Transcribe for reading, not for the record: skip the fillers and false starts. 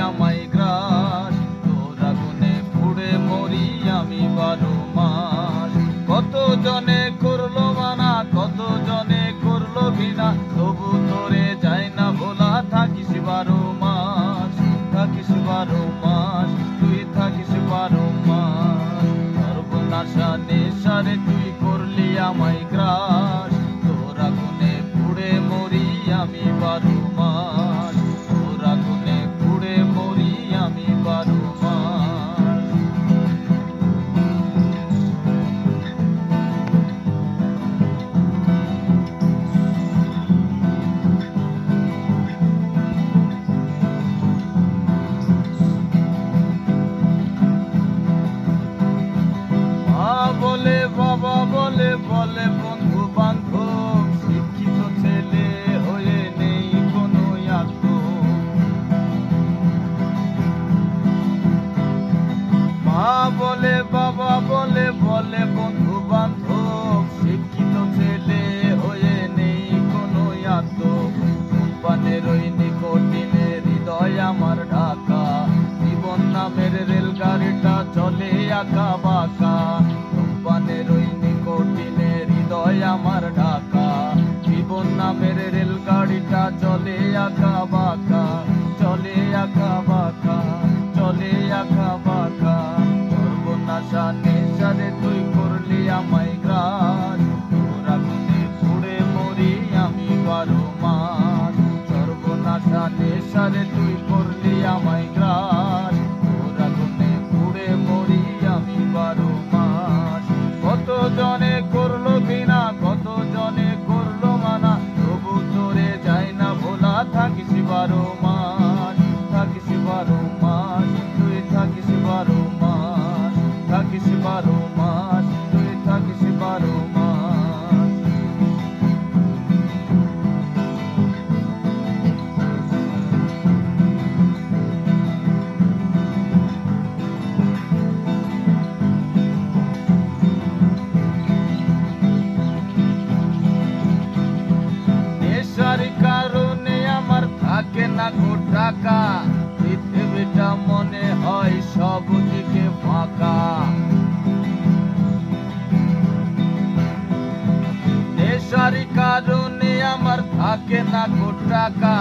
আমায় গ্রাস, তোর আগুনে পুড়ে মরি আমি 12 মাস। কত জনে করলো মানা, কত জনে করলো ঘৃণা, তবু তোরে যায় না ভোলা। থাকিস 12 মাস, থাকিস 12 মাস, তুই থাকিস 12 মাস। সর্বনাশা নেশারে তুই করলি আমায় গ্রাস, তোর আগুনে পুড়ে মরি আমি 12 মাস। তোর আগুনে পুড়ে মরি আমি 12 মাস। মা বলে, বাবা বলে, বলে বন্ধু বান্ধব, শিক্ষিত ছেলে হয়ে নেই কোনো আগ্রহ। মা বলে, বাবা বলে, বলে বন্ধু বান্ধব, শিক্ষিত ছেলে হয়ে নেই কোনো আগ্রহ। ধূমপানের ওই নিকোটিনে হৃদয় আমার ঢাকা, জীবন নামের রেলগাড়িটা চলে আঁকা বাঁকা। ধূমপানের ওই নিকোটিনে হৃদয় আমার ঢাকা, জীবন নামের রেলগাড়িটা চলে আঁকা বাঁকা, চলে আঁকা বাঁকা, চলে আঁকা বাঁকা। সর্বনাশা নেশারে তুই করলি আমায় গ্রাস, তোর আগুনে পুড়ে মরি আমি 12 মাস। সর্বনাশা নেশারে তুই করলি আমায় গ্রাস, তোর আগুনে পুড়ে মরি আমি 12 মাস। কত জনে করলো ঘৃণা, কত জনে করলো মানা, তবু তোরে যায় না ভোলা। থাকিস 12 মাস, থাকিস 12 মাস, তুই থাকিস 12 মাস। থাকিস 12 মাস, তুই থাকিস 12 মাস। নেশার কারণে আমার থাকে না কো টাকা, পৃথিবীটা মনে হয় সব দিকে ফাঁকা। নেশার কারণে আমার থাকে না কো টাকা,